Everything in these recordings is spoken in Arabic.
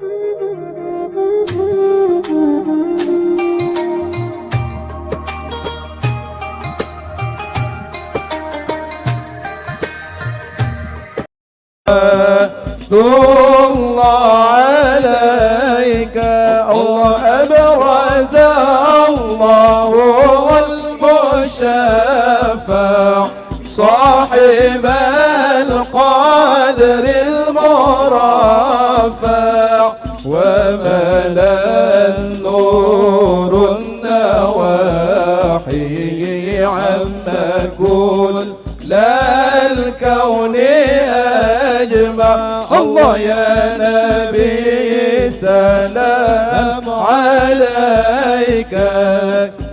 الله عليك الله أبرز الله المشفع صاحب القدر المرفع وملا النور النواحي عما كل لا الكون أجمع الله يا نبي سلام عليك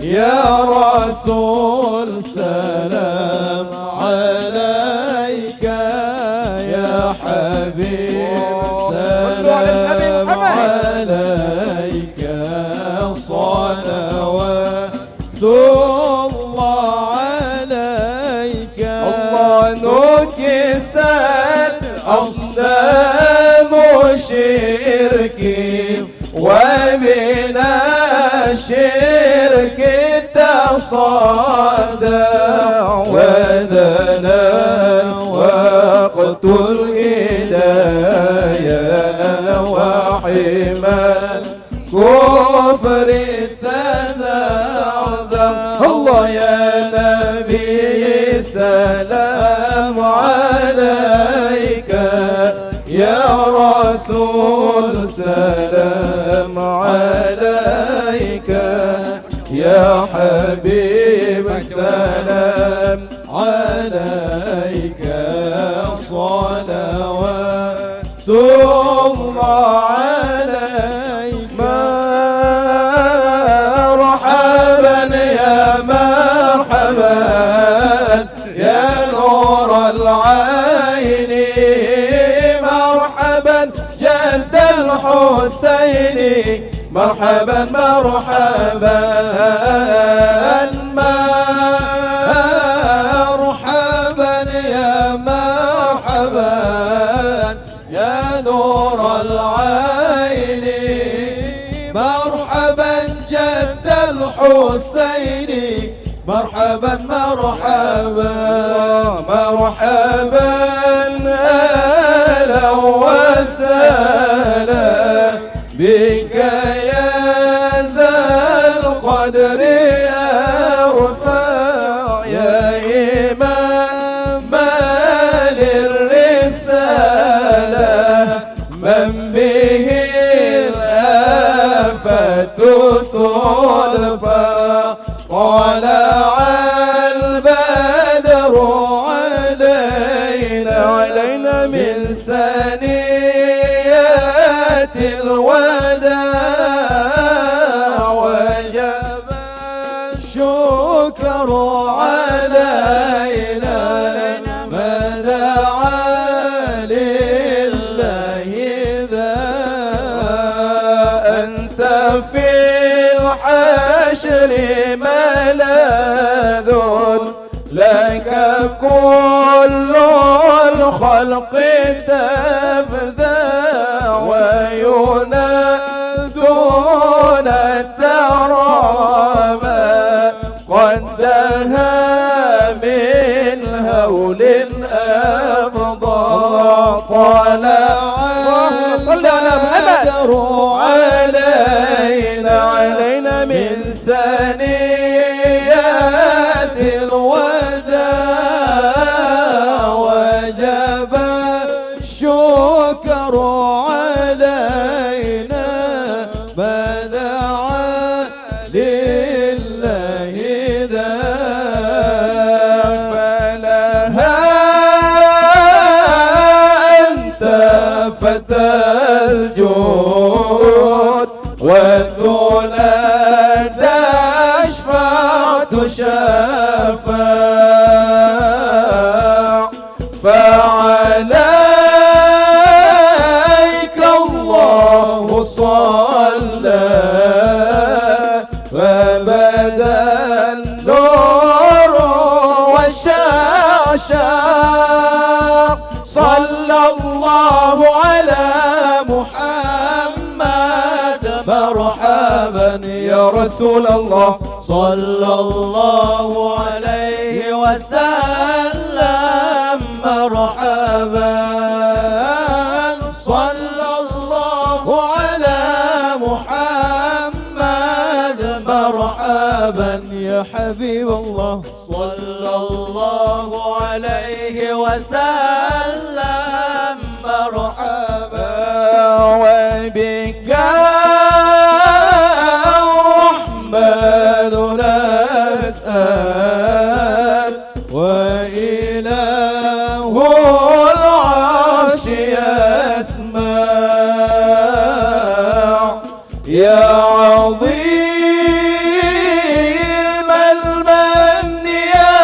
يا رسول سلام عليك يا حبيب سلام عليك صلوات الله عليك الله نكست أصنام شركي ومن الشرك تصدع ودنا وقت الهداية وحمى كفر تزعزع الله يا نبي سلام عليك يا رسول سلام عليك يا حبيب سلام عليك صلوات الله عليك مرحبا يا مرحبا يا نور العين مرحبا جد الحسين مرحبا مرحبا مرحبا يا مرحبا يا نور العين مرحبا جد الحسين مرحبا مرحبا مرحبا أهلا وسهلا بك يا ذا القدر أرفع يا إمام للرسالة من به الآفة تلفى طلع البدر علينا من ثنيات الوداع وجب الشكر علينا ما دعا لله ذا أنت في الحشر ملاذ لك كل الخلق تفزع وينادون الترامى قد دها من هول أفضى طلع صل على محمد علينا من ثنيات الوداع وجب الشكر علينا ما دعا لله ذا فلها أنت فتسجد والتنادى اشفع تشفع فعليك الله صلى فبدا النور والشعشع صلى الله على محمد مرحبا يا رسول الله صلى الله عليه وسلم مرحبا صلى الله على محمد مرحبا يا حبيب الله صلى الله عليه وسلم مرحبا وبك الرحمن نسأل وإله العرش يسمع يا عظيم المن يا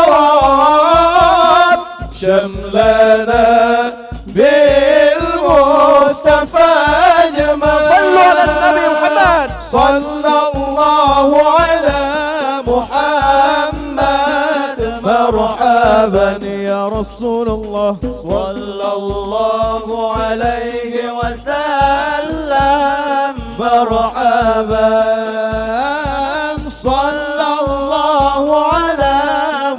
رب شملنا بالمصطفى جمال صلوا على النبي محمد صلى الله على محمد مرحبا يا رسول الله صلى الله عليه وسلم مرحبا صلى الله على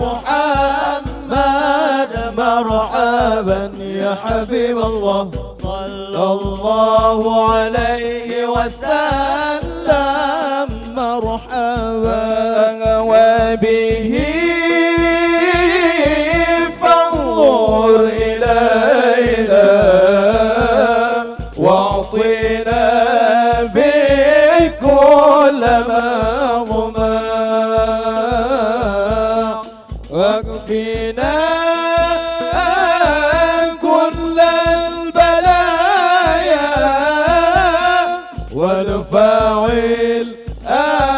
محمد مرحبا يا حبيب الله صلى الله عليه وسلم مرحبا وبه فانظر إلينا واعطنا به كل ما ظما واكفنا كل البلايا وارفع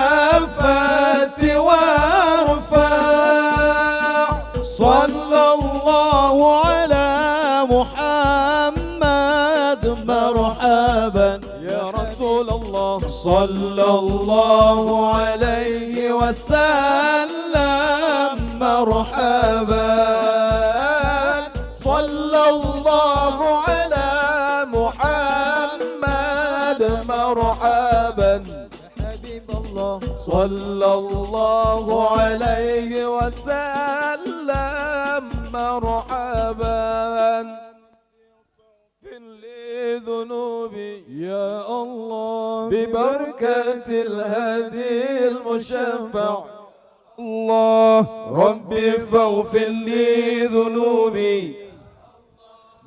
الآفات وارفع صلى الله على محمد مرحبا يا رسول الله صلى الله عليه وسلم مرحبا صلى الله على محمد مرحبا حبيب الله صلى الله عليه وسلم مرحبا اغفر لي ذنوبي يا الله ببركة الهدي المشفع الله ربي فاغفر لي ذنوبي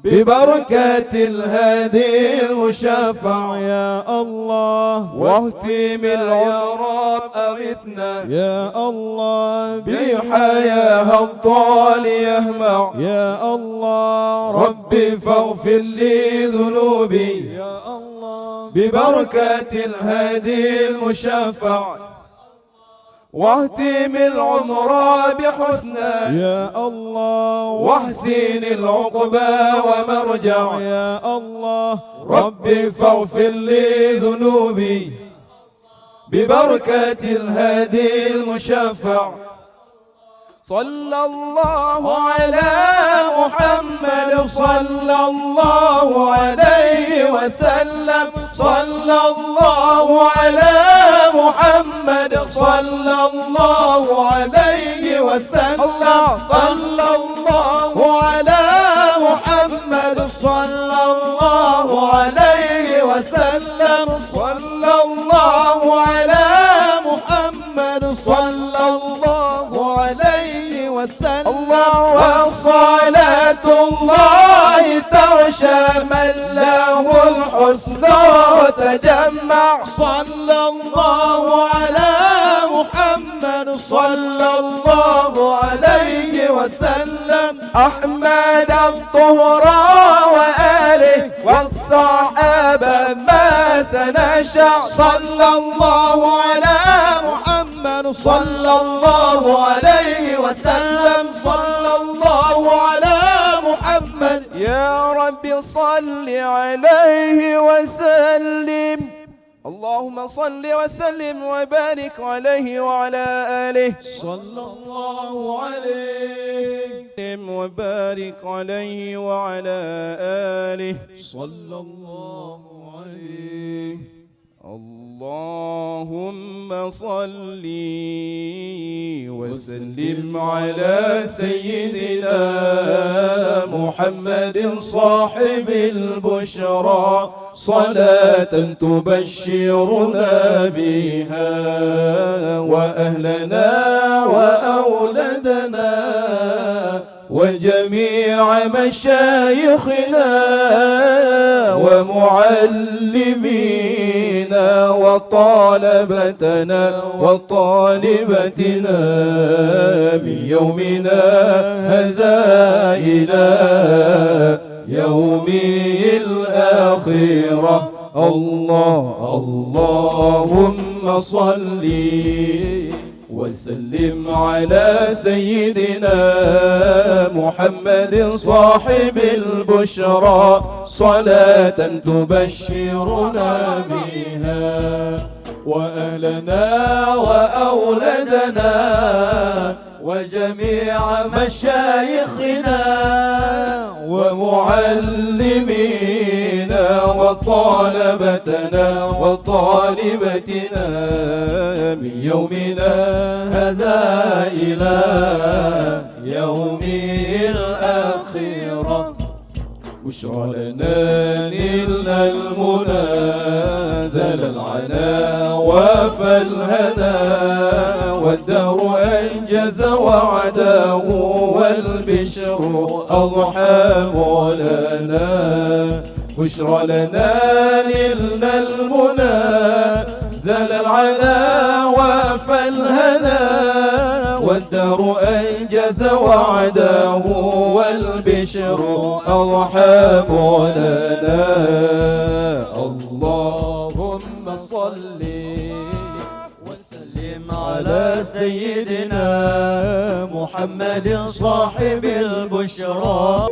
ببركة الهادي المشفع يا الله واهتم العراب أغثنا يا الله بحياها الضال يهمع يا الله ربي فاغفر لي ذنوبي يا الله ببركة الهادي المشفع واهتم العمر بحسنا يا الله واحسن العقبى ومرجع يا الله ربي فاغفر لي ذنوبي ببركة الهادي المشفع صلى الله على محمد صلى الله عليه وسلم صلى الله على محمد صلى الله عليه وسلم صلى الله على محمد صلى الله عليه وسلم صلى الله على محمد صلى الله عليه وسلم وصلاة الله تغشى من له الحسن تجمع صلى الله على محمد صلى الله عليه وسلم أحمد الطهر وآله والصحابة ما سنشع صلى الله على محمد صلى الله عليه وسلم صلى الله على محمد يا رب صل عليه وسلم اللهم صل وسلم وبارك عليه وعلى آله صلى الله عليه وبارك عليه وعلى آله صلى الله عليه صل وسلم على سيدنا محمد صاحب البشرى صلاة تبشرنا بها وأهلنا وأولادنا وجميع مشايخنا ومعلمينا وطالبتنا وطالبتنا من يومنا هذا إلى يوم الآخرة. اللهم صل وسلم على سيدنا محمد صاحب البشرى صلاة تبشرنا بها وأهلنا وأولادنا وجميع مشايخنا ومعلمينا وطالبتنا وطالبتنا من يومنا هذا إلى يوم الآخرة. بشرى لنا نلنا المنى زال العنا وفى الهدى والدهر أنجز وعده والبشر أضحى مولانا. بشرى لنا نلنا المنى زال العنا وفى الهدى والدهر أنجز وعده والبشر أضحى مولانا. اللهم صل وسلم على سيدنا محمد صاحب البشرى.